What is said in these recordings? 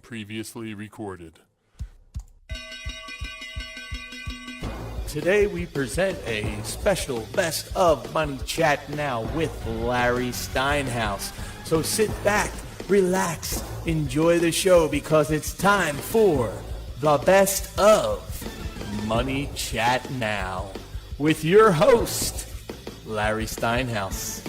Previously recorded. Today we present a special Best of Money Chat Now with Larry Steinhaus. So sit back, relax, enjoy the show because it's time for the Best of Money Chat Now with your host, Larry Steinhaus.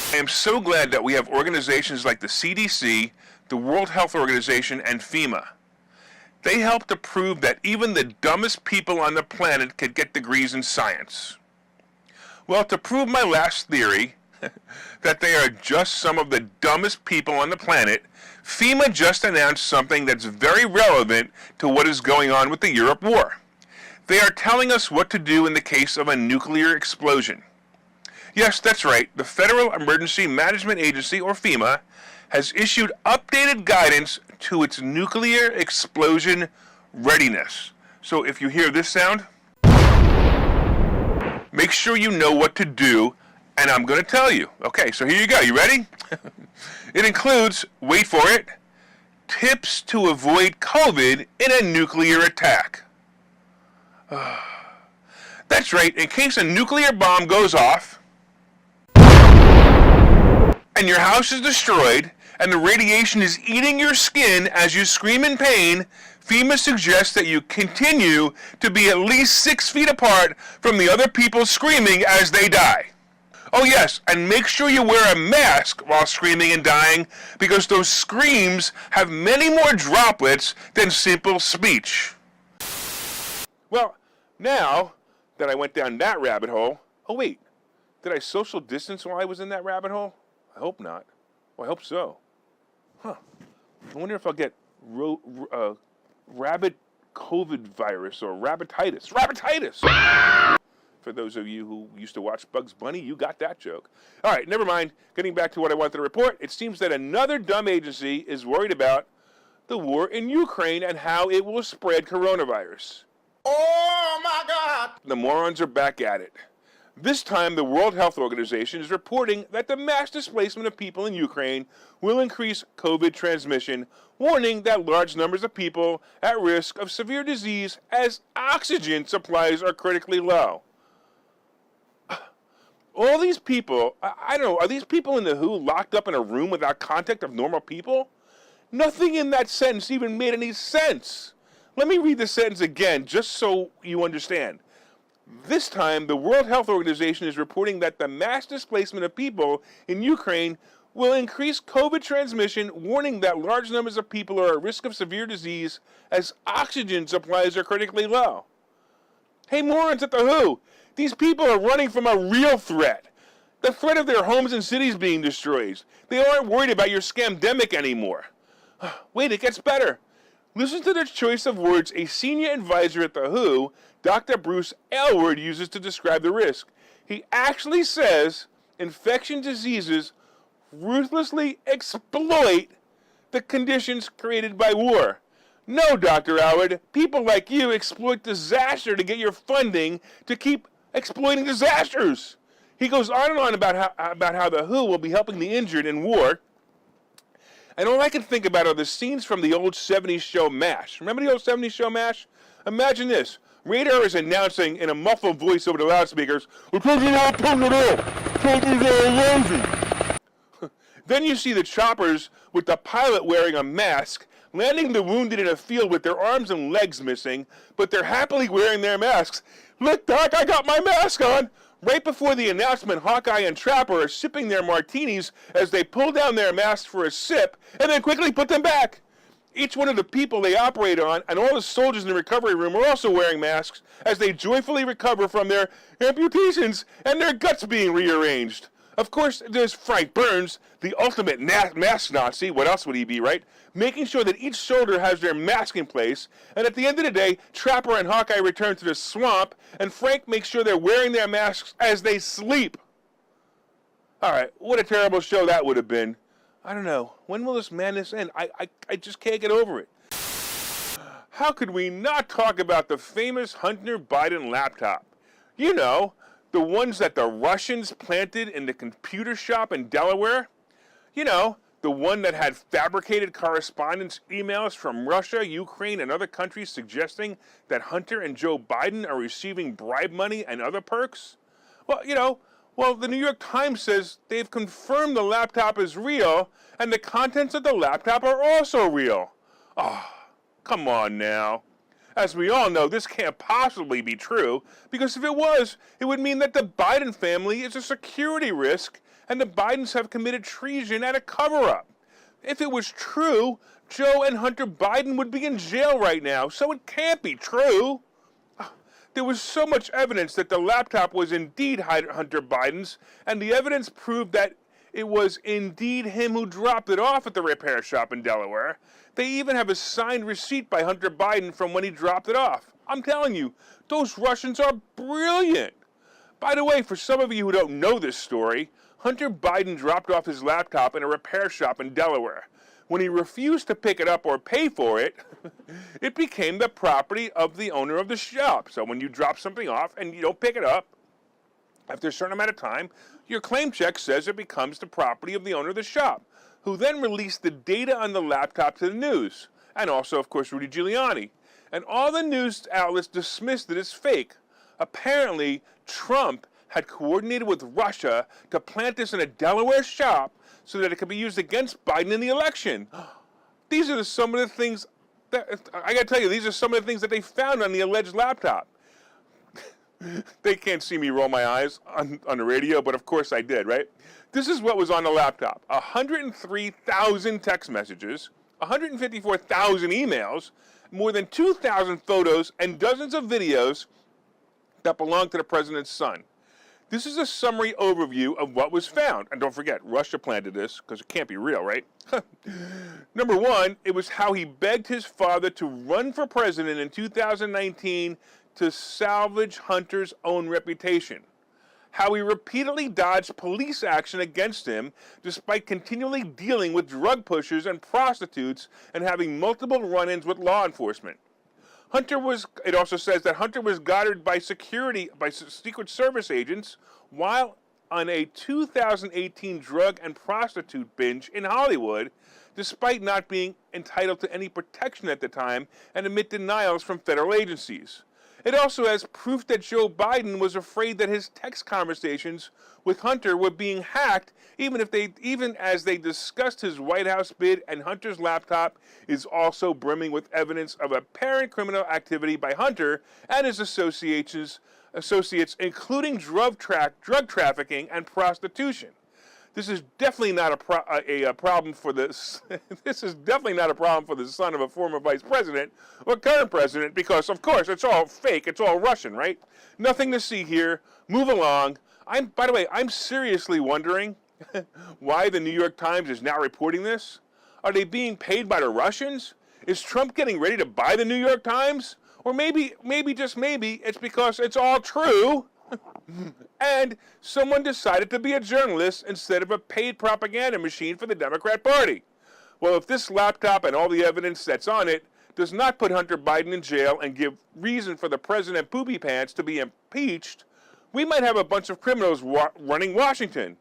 I am so glad that we have organizations like the CDC, the World Health Organization, and FEMA. They help to prove that even the dumbest people on the planet could get degrees in science. Well, to prove my last theory, that they are just some of the dumbest people on the planet, FEMA just announced something that's very relevant to what is going on with the Europe war. They are telling us what to do in the case of a nuclear explosion. Yes, that's right. The Federal Emergency Management Agency, or FEMA, has issued updated guidance to its nuclear explosion readiness. So if you hear this sound, make sure you know what to do, and I'm going to tell you. Okay, so here you go. You ready? It includes, wait for it, tips to avoid COVID in a nuclear attack. That's right. In case a nuclear bomb goes off, and your house is destroyed, and the radiation is eating your skin as you scream in pain, FEMA suggests that you continue to be at least 6 feet apart from the other people screaming as they die. Oh yes, and make sure you wear a mask while screaming and dying, because those screams have many more droplets than simple speech. Well, now that I went down that rabbit hole, oh wait, did I social distance while I was in that rabbit hole? I hope not. Well, I hope so. I wonder if I'll get rabbit COVID virus or rabbititis. Rabbititis! For those of you who used to watch Bugs Bunny, you got that joke. All right, never mind. Getting back to what I wanted to report, it seems that another dumb agency is worried about the war in Ukraine and how it will spread coronavirus. Oh, my God! The morons are back at it. This time, the World Health Organization is reporting that the mass displacement of people in Ukraine will increase COVID transmission, warning that large numbers of people at risk of severe disease as oxygen supplies are critically low. All these people, I don't know, are these people in the WHO locked up in a room without contact of normal people? Nothing in that sentence even made any sense. Let me read the sentence again, just so you understand. This time, the World Health Organization is reporting that the mass displacement of people in Ukraine will increase COVID transmission, warning that large numbers of people are at risk of severe disease as oxygen supplies are critically low. Hey, morons at the WHO, these people are running from a real threat. The threat of their homes and cities being destroyed. They aren't worried about your scamdemic anymore. Wait, it gets better. Listen to the choice of words a senior advisor at the WHO, Dr. Bruce Aylward, uses to describe the risk. He actually says infectious diseases ruthlessly exploit the conditions created by war. No, Dr. Aylward, people like you exploit disaster to get your funding to keep exploiting disasters. He goes on and on about how the WHO will be helping the injured in war. And all I can think about are the scenes from the old 70s show MASH. Remember the old 70s show MASH? Imagine this. Radar is announcing in a muffled voice over the loudspeakers, Then you see the choppers with the pilot wearing a mask, landing the wounded in a field with their arms and legs missing, but they're happily wearing their masks. Look, Doc, I got my mask on! Right before the announcement, Hawkeye and Trapper are sipping their martinis as they pull down their masks for a sip and then quickly put them back. Each one of the people they operate on and all the soldiers in the recovery room are also wearing masks as they joyfully recover from their amputations and their guts being rearranged. Of course, there's Frank Burns, the ultimate mask Nazi. What else would he be, right? Making sure that each soldier has their mask in place. And at the end of the day, Trapper and Hawkeye return to the swamp, and Frank makes sure they're wearing their masks as they sleep. All right, what a terrible show that would have been. I don't know. When will this madness end? I just can't get over it. how could we not talk about the famous Hunter Biden laptop? You know, the ones that the Russians planted in the computer shop in Delaware? You know, the one that had fabricated correspondence emails from Russia, Ukraine, and other countries suggesting that Hunter and Joe Biden are receiving bribe money and other perks? Well, the New York Times says they've confirmed the laptop is real, and the contents of the laptop are also real. Oh, come on now. As we all know, this can't possibly be true, because if it was, it would mean that the Biden family is a security risk, and the Bidens have committed treason and a cover-up. If it was true, Joe and Hunter Biden would be in jail right now, so it can't be true. There was so much evidence that the laptop was indeed Hunter Biden's, and the evidence proved that it was indeed him who dropped it off at the repair shop in Delaware. They even have a signed receipt by Hunter Biden from when he dropped it off. I'm telling you, those Russians are brilliant. By the way, for some of you who don't know this story, Hunter Biden dropped off his laptop in a repair shop in Delaware. When he refused to pick it up or pay for it, it became the property of the owner of the shop. So when you drop something off and you don't pick it up, after a certain amount of time, your claim check says it becomes the property of the owner of the shop, who then released the data on the laptop to the news, and also, of course, Rudy Giuliani. And all the news outlets dismissed it as fake. Apparently, Trump had coordinated with Russia to plant this in a Delaware shop so that it could be used against Biden in the election. These are some of the things that, I gotta tell you, these are some of the things that they found on the alleged laptop. They can't see me roll my eyes on the radio, but of course I did, right? This is what was on the laptop. 103,000 text messages, 154,000 emails, more than 2,000 photos, and dozens of videos that belong to the president's son. This is a summary overview of what was found. And don't forget, Russia planted this because it can't be real, right? Number one, it was how he begged his father to run for president in 2019 to salvage Hunter's own reputation. How he repeatedly dodged police action against him despite continually dealing with drug pushers and prostitutes and having multiple run-ins with law enforcement. It also says that Hunter was guarded by Secret Service agents while on a 2018 drug and prostitute binge in Hollywood, despite not being entitled to any protection at the time and amid denials from federal agencies. It also has proof that Joe Biden was afraid that his text conversations with Hunter were being hacked, even as they discussed his White House bid, and Hunter's laptop is also brimming with evidence of apparent criminal activity by Hunter and his associates, including drug trafficking and prostitution. This is definitely not a problem for this. This is definitely not a problem for the son of a former vice president or current president, because of course it's all fake. It's all Russian, right? Nothing to see here. Move along. By the way, I'm seriously wondering why the New York Times is now reporting this. Are they being paid by the Russians? Is Trump getting ready to buy the New York Times? Or maybe just maybe, it's because it's all true. And someone decided to be a journalist instead of a paid propaganda machine for the Democrat Party. Well, if this laptop and all the evidence that's on it does not put Hunter Biden in jail and give reason for the President Poopy Pants to be impeached, we might have a bunch of criminals running Washington.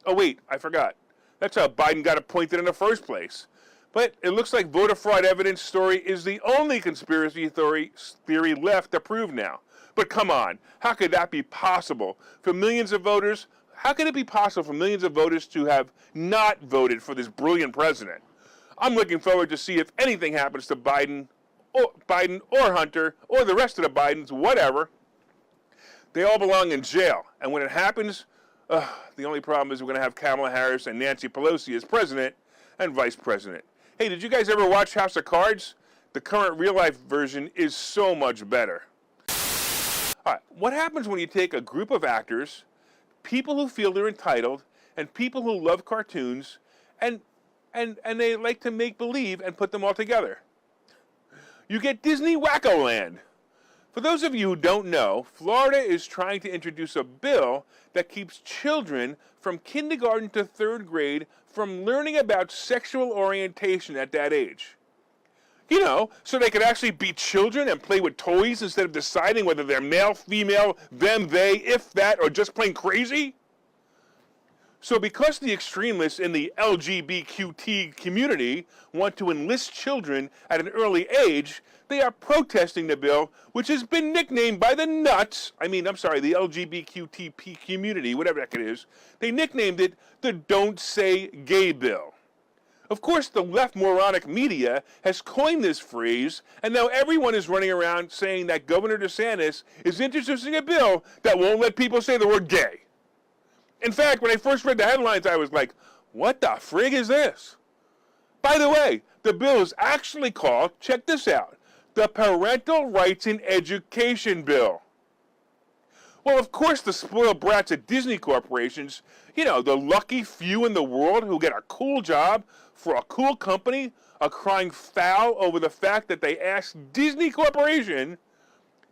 Oh wait, I forgot. That's how Biden got appointed in the first place. But it looks like voter fraud evidence story is the only conspiracy theory left to prove now. But come on, how could that be possible for millions of voters? How could it be possible for millions of voters to have not voted for this brilliant president? I'm looking forward to see if anything happens to Biden or Hunter or the rest of the Bidens, whatever. They all belong in jail. And when it happens, the only problem is we're going to have Kamala Harris and Nancy Pelosi as president and vice president. Hey, did you guys ever watch House of Cards? The current real-life version is so much better. All right, what happens when you take a group of actors, people who feel they're entitled, and people who love cartoons, and they like to make believe and put them all together? You get Disney Wacko Land. For those of you who don't know, Florida is trying to introduce a bill that keeps children from kindergarten to third grade from learning about sexual orientation at that age. You know, so they could actually be children and play with toys instead of deciding whether they're male, female, them, they, if that, or just plain crazy? So because the extremists in the LGBTQ community want to enlist children at an early age, they are protesting the bill, which has been nicknamed by the the LGBTQ community, whatever that is. They nicknamed it the Don't Say Gay Bill. Of course, the left moronic media has coined this phrase, and now everyone is running around saying that Governor DeSantis is introducing a bill that won't let people say the word gay. In fact, when I first read the headlines, I was like, what the frig is this? By the way, the bill is actually called, check this out, the Parental Rights in Education Bill. Well, of course, the spoiled brats at Disney corporations, you know, the lucky few in the world who get a cool job for a cool company, are crying foul over the fact that they asked Disney Corporation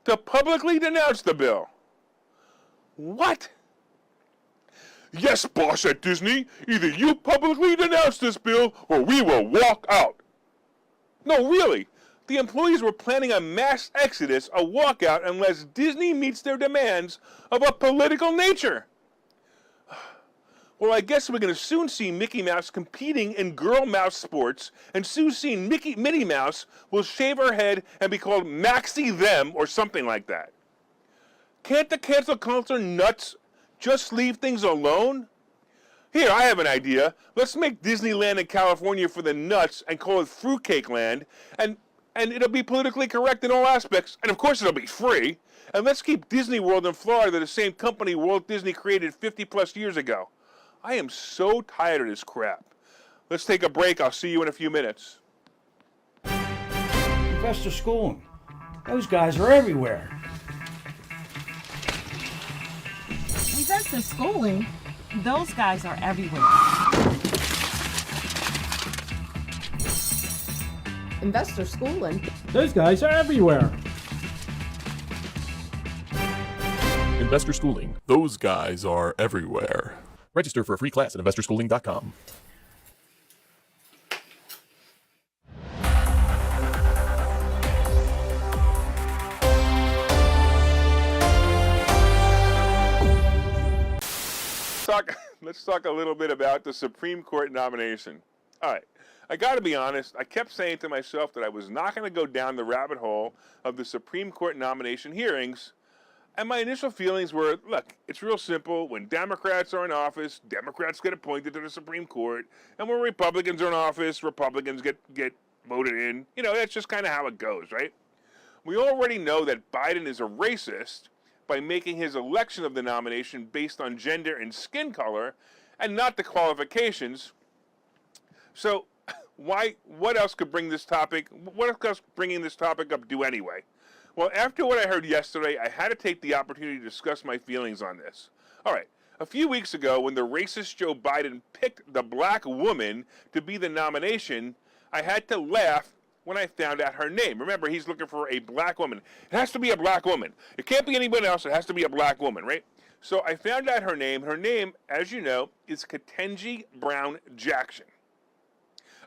to publicly denounce the bill. What? Yes, boss at Disney, either you publicly denounce this bill or we will walk out. No, really. The employees were planning a mass exodus, a walkout, unless Disney meets their demands of a political nature. Well, I guess we're going to soon see Mickey Mouse competing in girl mouse sports, and soon soon Minnie Mouse will shave her head and be called Maxie Them or something like that. Can't the cancel culture nuts just leave things alone? Here, I have an idea. Let's make Disneyland in California for the nuts and call it Fruitcake Land, and it'll be politically correct in all aspects, and of course it'll be free. And let's keep Disney World in Florida, the same company Walt Disney created 50 plus years ago. I am so tired of this crap. Let's take a break. I'll see you in a few minutes. Investor schooling. Those guys are everywhere. Investor schooling? Those guys are everywhere. Investor schooling? Those guys are everywhere. Investor Schooling. Those guys are everywhere. Register for a free class at investorschooling.com. Let's talk a little bit about the Supreme Court nomination. All right. I got to be honest, I kept saying to myself that I was not going to go down the rabbit hole of the Supreme Court nomination hearings. And my initial feelings were, look, it's real simple. When Democrats are in office, Democrats get appointed to the Supreme Court. And when Republicans are in office, Republicans get voted in. You know, that's just kind of how it goes, right? We already know that Biden is a racist by making his election of the nomination based on gender and skin color and not the qualifications. So what else could bring this topic, what else bringing this topic up do anyway? Well, after what I heard yesterday, I had to take the opportunity to discuss my feelings on this. All right, a few weeks ago, when the racist Joe Biden picked the black woman to be the nomination, I had to laugh when I found out her name. Remember, he's looking for a black woman. It has to be a black woman. It can't be anybody else. It has to be a black woman, right? So I found out her name. Her name, as you know, is Ketanji Brown Jackson.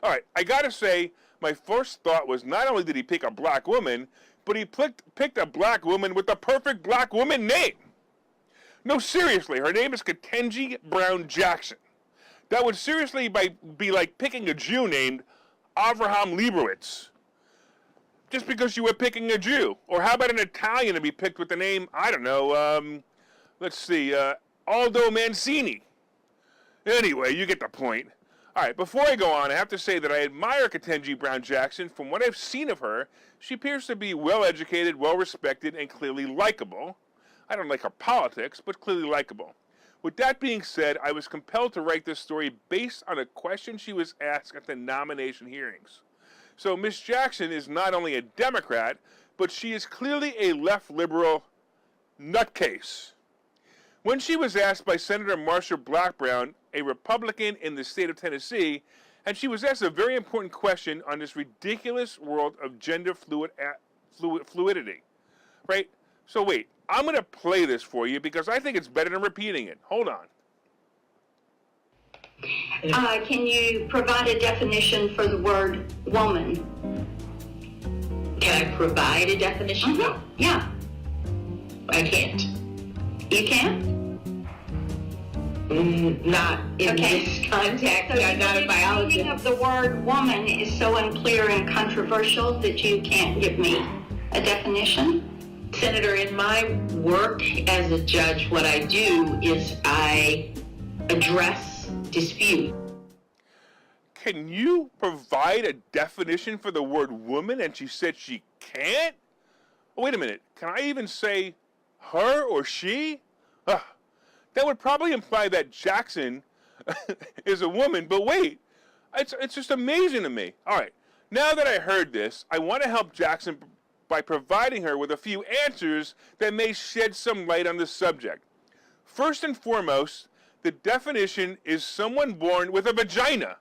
All right, I got to say, my first thought was not only did he pick a black woman, but he picked a black woman with the perfect black woman name. No, seriously, her name is Ketanji Brown Jackson. That would seriously be like picking a Jew named Avraham Leibowitz, just because you were picking a Jew. Or how about an Italian to be picked with the name, I don't know, let's see, Aldo Mancini. Anyway, you get the point. All right, before I go on, I have to say that I admire Ketanji Brown Jackson. From what I've seen of her, she appears to be well-educated, well-respected, and clearly likable. I don't like her politics, but clearly likable. With that being said, I was compelled to write this story based on a question she was asked at the nomination hearings. So Ms. Jackson is not only a Democrat, but she is clearly a left liberal nutcase. When she was asked by Senator Marsha Blackburn, a Republican in the state of Tennessee, and she was asked a very important question on this ridiculous world of gender fluidity, right? So wait, I'm going to play this for you because I think it's better than repeating it. Hold on. Can you provide a definition for the word woman? Can I provide a definition? Yeah. I can't. You can? Not in this context. So I'm not a the biologist. meaning of the word woman is so unclear and controversial that you can't give me a definition? Senator, in my work as a judge, what I do is I address dispute. Can you provide a definition for the word woman? And she said she can't? Oh, wait a minute. Can I even say her or she? That would probably imply that Jackson is a woman, but wait. It's just amazing to me. All right. Now that I heard this, I want to help Jackson by providing her with a few answers that may shed some light on the subject. First and foremost, the definition is someone born with a vagina.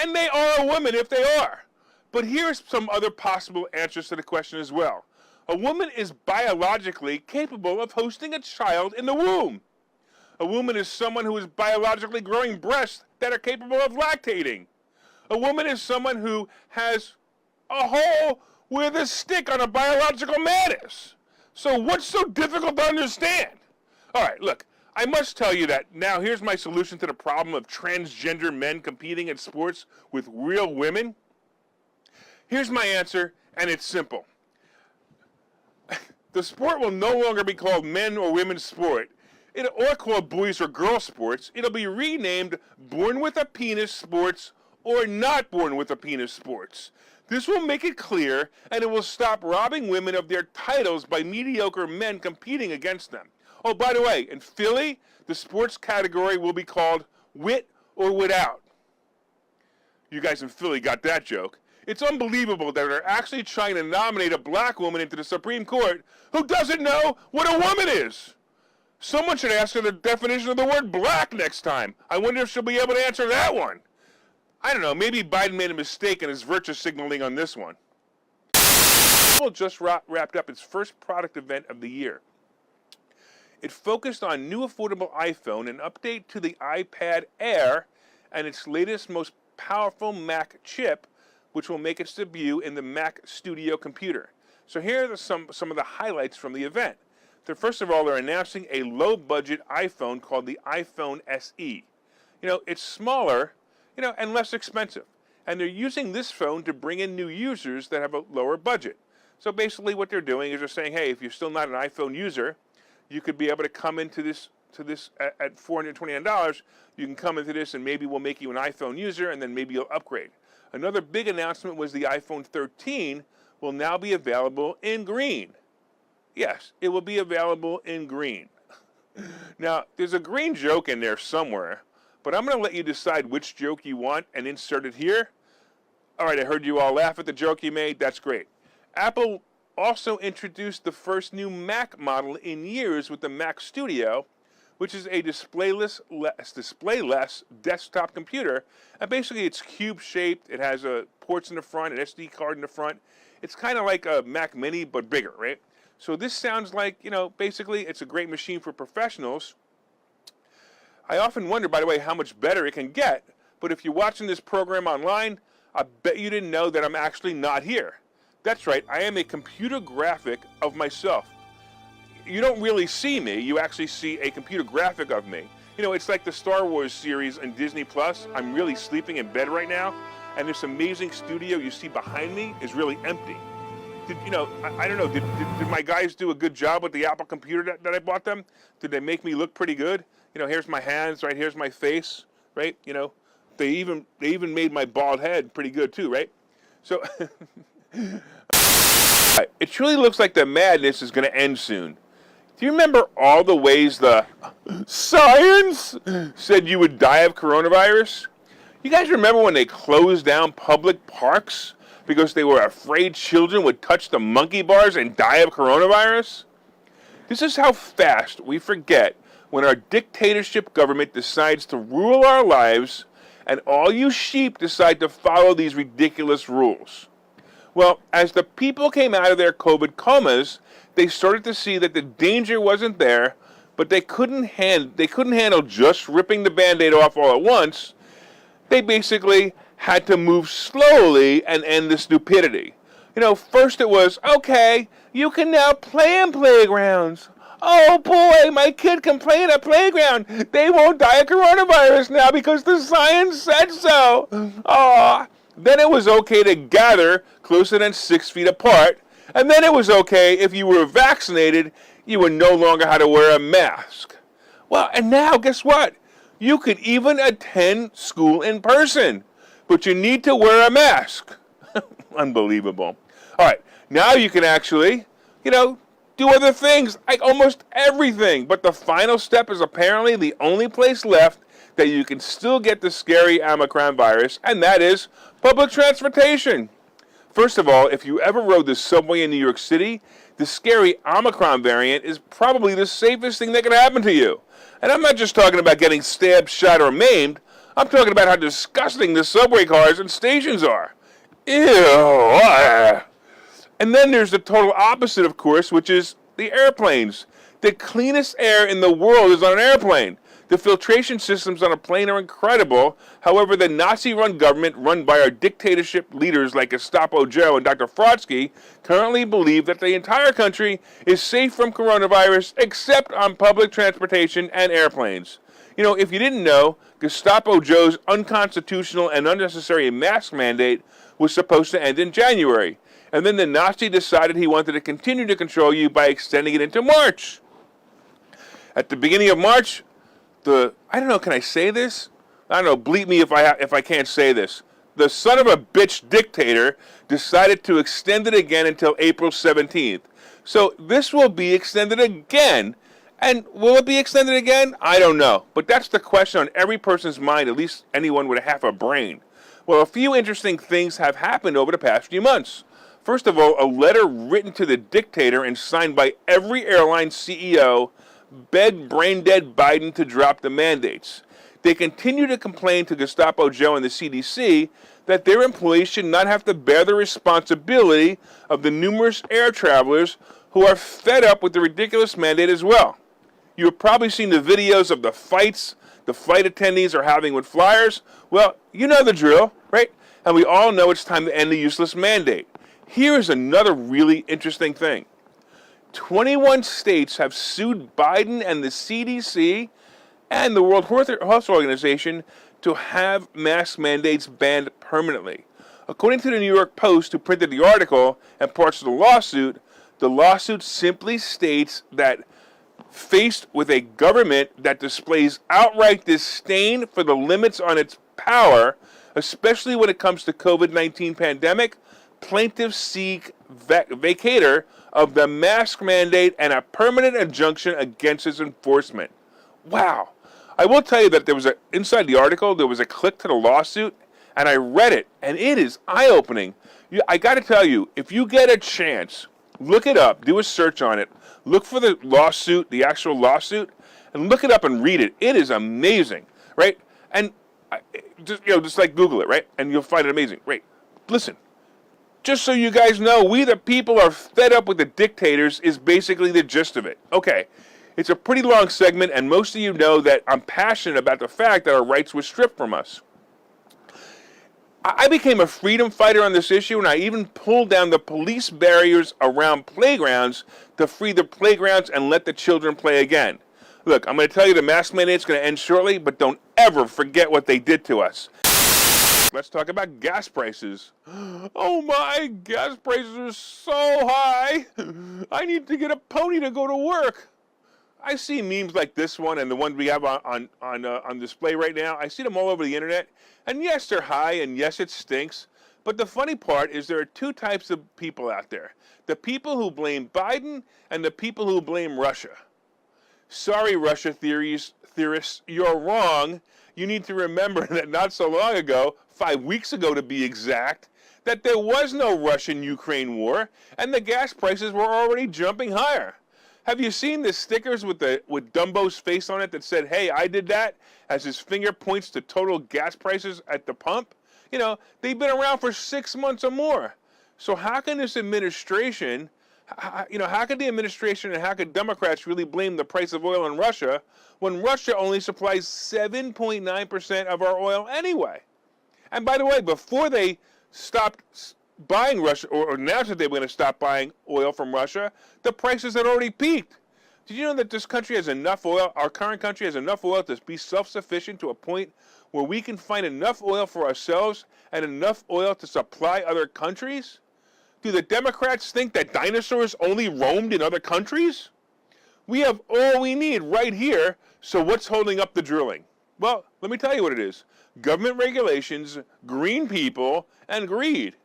And they are a woman if they are. But here's some other possible answers to the question as well. A woman is biologically capable of hosting a child in the womb. A woman is someone who is biologically growing breasts that are capable of lactating. A woman is someone who has a hole where the stick on a biological man is. So what's so difficult to understand? All right, look, I must tell you that now here's my solution to the problem of transgender men competing in sports with real women. Here's my answer, and it's simple. The sport will no longer be called men or women's sport, or called boys or girls sports. It'll be renamed Born with a Penis Sports or Not Born with a Penis Sports. This will make it clear, and it will stop robbing women of their titles by mediocre men competing against them. Oh, by the way, in Philly, the sports category will be called Wit or Without. You guys in Philly got that joke. It's unbelievable that they're actually trying to nominate a black woman into the Supreme Court who doesn't know what a woman is. Someone should ask her the definition of the word black next time. I wonder if she'll be able to answer that one. I don't know, maybe Biden made a mistake in his virtue signaling on this one. Apple just wrapped up its first product event of the year. It focused on new affordable iPhone, an update to the iPad Air, and its latest, most powerful Mac chip, which will make its debut in the Mac Studio computer. So here are some of the highlights from the event. So first of all, they're announcing a low-budget iPhone called the iPhone SE. It's smaller, and less expensive. And they're using this phone to bring in new users that have a lower budget. So basically what they're doing is they're saying, hey, if you're still not an iPhone user, you could be able to come into this at $429. You can come into this and maybe we'll make you an iPhone user and then maybe you'll upgrade. Another big announcement was the iPhone 13 will now be available in green. Yes, it will be available in green. Now, there's a green joke in there somewhere, but I'm going to let you decide which joke you want and insert it here. All right, I heard you all laugh at the joke you made. That's great. Apple also introduced the first new Mac model in years with the Mac Studio, which is a displayless desktop computer. And basically, it's cube-shaped. It has ports in the front, an SD card in the front. It's kind of like a Mac Mini, but bigger, right? So this sounds like, basically, it's a great machine for professionals. I often wonder, by the way, how much better it can get. But if you're watching this program online, I bet you didn't know that I'm actually not here. That's right, I am a computer graphic of myself. You don't really see me, you actually see a computer graphic of me. It's like the Star Wars series on Disney Plus. I'm really sleeping in bed right now, and this amazing studio you see behind me is really empty. I don't know, did my guys do a good job with the Apple computer that I bought them? Did they make me look pretty good? Here's my hands, right? Here's my face, right? They even made my bald head pretty good too, right? So it truly looks like the madness is going to end soon. Do you remember all the ways the science said you would die of coronavirus? You guys remember when they closed down public parks because they were afraid children would touch the monkey bars and die of coronavirus? This is how fast we forget when our dictatorship government decides to rule our lives and all you sheep decide to follow these ridiculous rules. Well, as the people came out of their COVID comas, they started to see that the danger wasn't there, but they couldn't handle just ripping the Band-Aid off all at once. They basically had to move slowly and end the stupidity. First it was, okay, you can now play in playgrounds. Oh boy, my kid can play in a playground. They won't die of coronavirus now because the science said so. Oh, then it was okay to gather closer than 6 feet apart. And then it was okay if you were vaccinated, you would no longer have to wear a mask. Well, and now guess what? You could even attend school in person, but you need to wear a mask. Unbelievable. All right, now you can actually, do other things, like almost everything. But the final step is apparently the only place left that you can still get the scary Omicron virus, and that is public transportation. First of all, if you ever rode the subway in New York City, the scary Omicron variant is probably the safest thing that could happen to you. And I'm not just talking about getting stabbed, shot, or maimed. I'm talking about how disgusting the subway cars and stations are. Ew. And then there's the total opposite, of course, which is the airplanes. The cleanest air in the world is on an airplane. The filtration systems on a plane are incredible. However, the Nazi-run government, run by our dictatorship leaders like Gestapo Joe and Dr. Frotsky, currently believe that the entire country is safe from coronavirus except on public transportation and airplanes. If you didn't know, Gestapo Joe's unconstitutional and unnecessary mask mandate was supposed to end in January. And then the Nazi decided he wanted to continue to control you by extending it into March. At the beginning of March, I don't know, can I say this? I don't know, bleep me if I can't say this. The son of a bitch dictator decided to extend it again until April 17th. So this will be extended again. And will it be extended again? I don't know. But that's the question on every person's mind, at least anyone with half a brain. Well, a few interesting things have happened over the past few months. First of all, a letter written to the dictator and signed by every airline CEO begged brain-dead Biden to drop the mandates. They continue to complain to Gestapo Joe and the CDC that their employees should not have to bear the responsibility of the numerous air travelers who are fed up with the ridiculous mandate as well. You have probably seen the videos of the fights the flight attendees are having with flyers. Well, you know the drill, right? And we all know it's time to end the useless mandate. Here is another really interesting thing. 21 states have sued Biden and the CDC and the World Health Organization to have mask mandates banned permanently. According to the New York Post, who printed the article and parts of the lawsuit simply states that faced with a government that displays outright disdain for the limits on its power, especially when it comes to COVID-19 pandemic, plaintiffs seek vacatur of the mask mandate and a permanent injunction against its enforcement. Wow. I will tell you that inside the article, there was a click to the lawsuit, and I read it, and it is eye-opening. I got to tell you, if you get a chance, look it up, do a search on it, look for the lawsuit, the actual lawsuit, and look it up and read it. It is amazing, right? And just like Google it, right? And you'll find it amazing. Right? Listen. Just so you guys know, we the people are fed up with the dictators is basically the gist of it. Okay, it's a pretty long segment, and most of you know that I'm passionate about the fact that our rights were stripped from us. I became a freedom fighter on this issue, and I even pulled down the police barriers around playgrounds to free the playgrounds and let the children play again. Look, I'm going to tell you the mask mandate's going to end shortly, but don't ever forget what they did to us. Let's talk about gas prices. Oh my, gas prices are so high. I need to get a pony to go to work. I see memes like this one and the one we have on display right now. I see them all over the internet. And yes, they're high, and yes, it stinks. But the funny part is there are two types of people out there. The people who blame Biden and the people who blame Russia. Sorry, Russia theorists, you're wrong. You need to remember that not so long ago, 5 weeks ago to be exact, that there was no Russian-Ukraine war, and the gas prices were already jumping higher. Have you seen the stickers with Dumbo's face on it that said, "Hey, I did that," as his finger points to total gas prices at the pump? They've been around for 6 months or more. So how can this administration, how could the administration and how could Democrats really blame the price of oil in Russia when Russia only supplies 7.9% of our oil anyway? And by the way, before they stopped buying Russia, or announced that they were going to stop buying oil from Russia, the prices had already peaked. Did you know that this country has enough oil, our current country has enough oil to be self-sufficient to a point where we can find enough oil for ourselves and enough oil to supply other countries? Do the Democrats think that dinosaurs only roamed in other countries? We have all we need right here, so what's holding up the drilling? Well, let me tell you what it is. Government regulations, green people, and greed.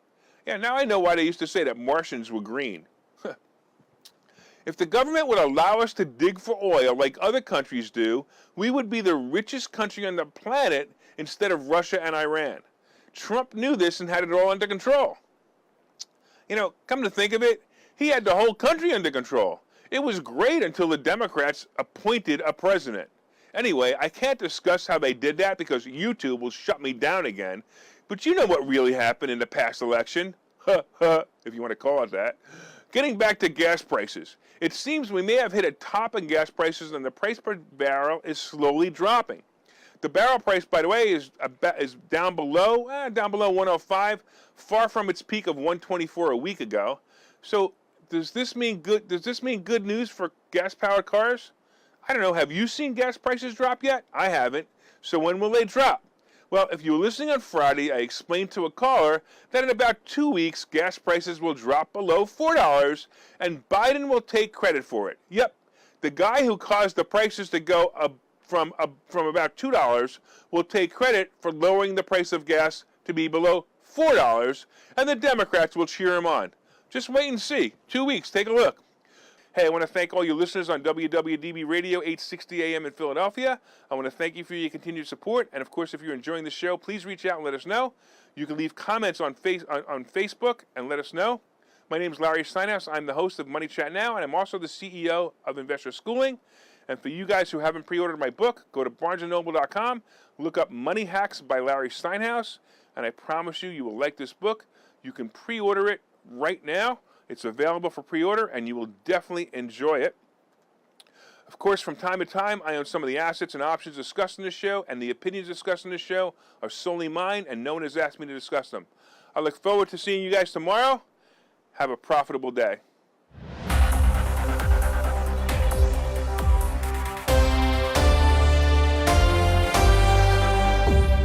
Yeah, now I know why they used to say that Martians were green. If the government would allow us to dig for oil like other countries do, we would be the richest country on the planet instead of Russia and Iran. Trump knew this and had it all under control. You know, come to think of it, he had the whole country under control. It was great until the Democrats appointed a president. Anyway, I can't discuss how they did that because YouTube will shut me down again. But you know what really happened in the past election. If you want to call it that. Getting back to gas prices. It seems we may have hit a top in gas prices and the price per barrel is slowly dropping. The barrel price, by the way, is down below 105, far from its peak of 124 a week ago. So does this mean good news for gas-powered cars? I don't know. Have you seen gas prices drop yet? I haven't. So when will they drop? Well, if you were listening on Friday, I explained to a caller that in about 2 weeks, gas prices will drop below $4, and Biden will take credit for it. Yep, the guy who caused the prices to go from about $2 will take credit for lowering the price of gas to be below $4, and the Democrats will cheer him on. Just wait and see. 2 weeks. Take a look. Hey, I want to thank all you listeners on WWDB Radio, 860 AM in Philadelphia. I want to thank you for your continued support. And, of course, if you're enjoying the show, please reach out and let us know. You can leave comments on Facebook and let us know. My name is Larry Steinhaus. I'm the host of Money Chat Now, and I'm also the CEO of Investor Schooling. And for you guys who haven't pre-ordered my book, go to barnesandnoble.com, look up Money Hacks by Larry Steinhaus, and I promise you, you will like this book. You can pre-order it right now. It's available for pre-order, and you will definitely enjoy it. Of course, from time to time, I own some of the assets and options discussed in this show, and the opinions discussed in this show are solely mine, and no one has asked me to discuss them. I look forward to seeing you guys tomorrow. Have a profitable day.